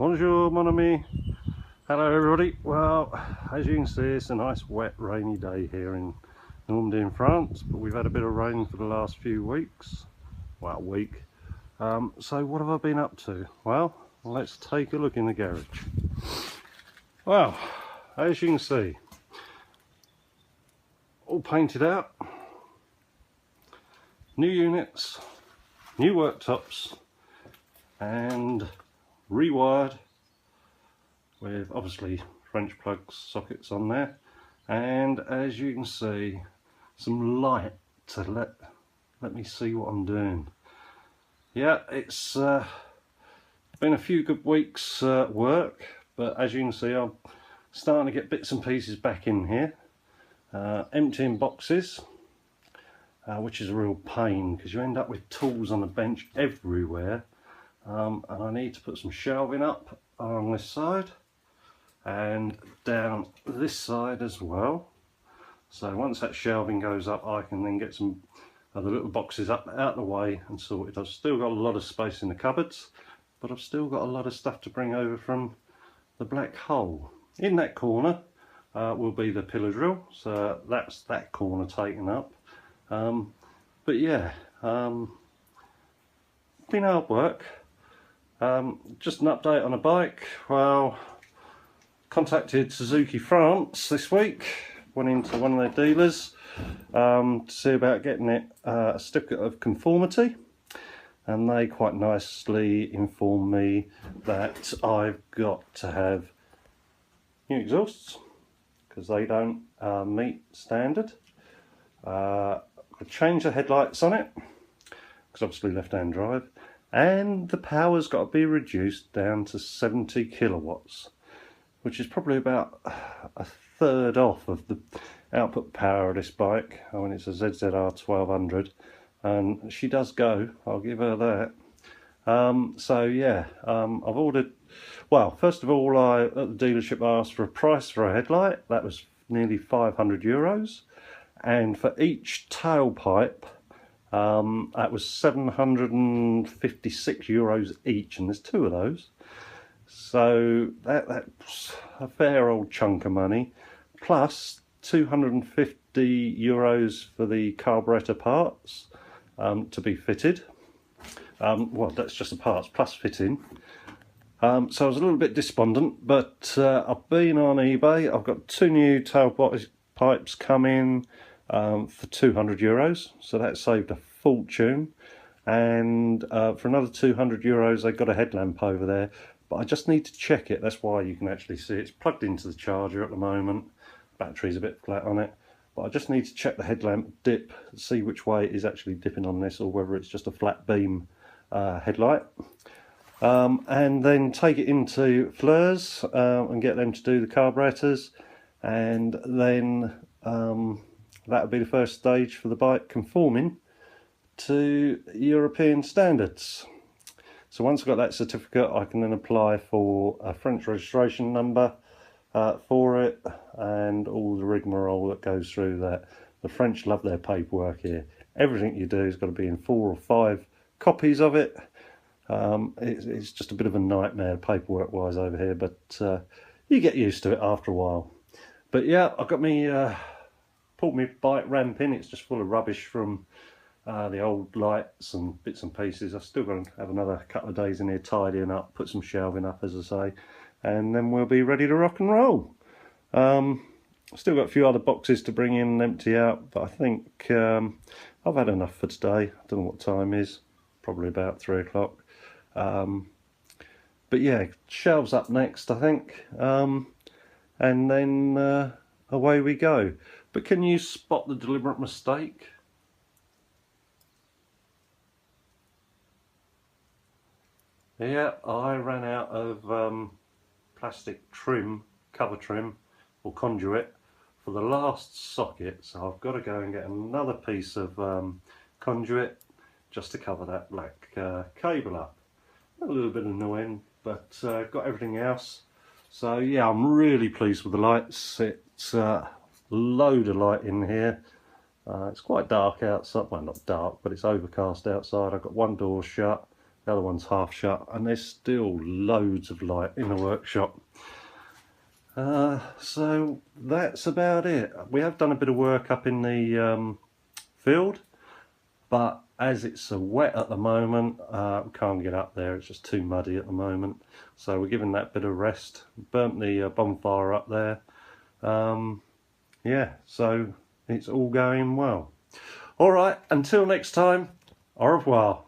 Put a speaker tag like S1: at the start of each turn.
S1: Bonjour mon ami. Hello everybody. Well, as you can see, it's a nice wet rainy day here in Normandy in France, but we've had a bit of rain for the last few weeks. Well, a week. So what have I been up to? Well, let's take a look in the garage. Well, as you can see, all painted out, new units, new worktops, and rewired with obviously French plugs, sockets on there, and as you can see, some light to let me see what I'm doing. Yeah, it's been a few good weeks work, but as you can see, I'm starting to get bits and pieces back in here, emptying boxes, which is a real pain because you end up with tools on the bench everywhere. And I need to put some shelving up on this side and down this side as well. So once that shelving goes up, I can then get some of the little boxes up out of the way and sorted. I've still got a lot of space in the cupboards, but I've still got a lot of stuff to bring over from the black hole. In that corner will be the pillar drill, so that's that corner taken up. But yeah, been hard work. Just an update on a bike. Well, contacted Suzuki France this week, went into one of their dealers to see about getting it a certificate of conformity, and they quite nicely informed me that I've got to have new exhausts because they don't meet standard. I changed the headlights on it because obviously left-hand drive, and the power's got to be reduced down to 70 kilowatts, which is probably about a third off of the output power of this bike. I mean, it's a ZZR 1200, and she does go, I'll give her that. So yeah, I've ordered, well, first of all, I at the dealership asked for a price for a headlight. That was nearly 500 euros, and for each tailpipe, that was 756 euros each, and there's two of those. So that's a fair old chunk of money, plus 250 euros for the carburetor parts to be fitted. Well, that's just the parts plus fitting. So I was a little bit despondent, but I've been on eBay. I've got two new tailpipes coming for 200 euros, so that saved a fortune. And for another 200 euros, they've got a headlamp over there, but I just need to check it. That's why you can actually see it's plugged into the charger at the moment. Battery's a bit flat on it, but I just need to check the headlamp dip, see which way it is actually dipping on this, or whether it's just a flat beam headlight. And then take it into Fleurs and get them to do the carburetors, and then that would be the first stage for the bike conforming to European standards. So once I've got that certificate, I can then apply for a French registration number for it, and all the rigmarole that goes through that. The French love their paperwork here. Everything you do has got to be in 4 or 5 copies of it. It's just a bit of a nightmare paperwork wise over here, but you get used to it after a while. But yeah, I've got me pulled my bike ramp in. It's just full of rubbish from the old lights and bits and pieces. I've still got to have another couple of days in here tidying up, put some shelving up, as I say, and then we'll be ready to rock and roll. Still got a few other boxes to bring in and empty out, but I think I've had enough for today. I don't know what time it is, probably about 3 o'clock. But yeah, shelves up next, I think, and then away we go. But can you spot the deliberate mistake? Yeah, I ran out of plastic trim, cover trim or conduit for the last socket, so I've got to go and get another piece of conduit just to cover that black cable up. A little bit annoying, but got everything else. So yeah, I'm really pleased with the lights. It's a load of light in here. It's quite dark outside. Well, not dark, but it's overcast outside. I've got one door shut, the other one's half shut, and there's still loads of light in the workshop. So that's about it. We have done a bit of work up in the field, but as it's so wet at the moment, we can't get up there. It's just too muddy at the moment, so we're giving that bit of rest. Burnt the bonfire up there. Yeah, so it's all going well. All right, until next time, au revoir.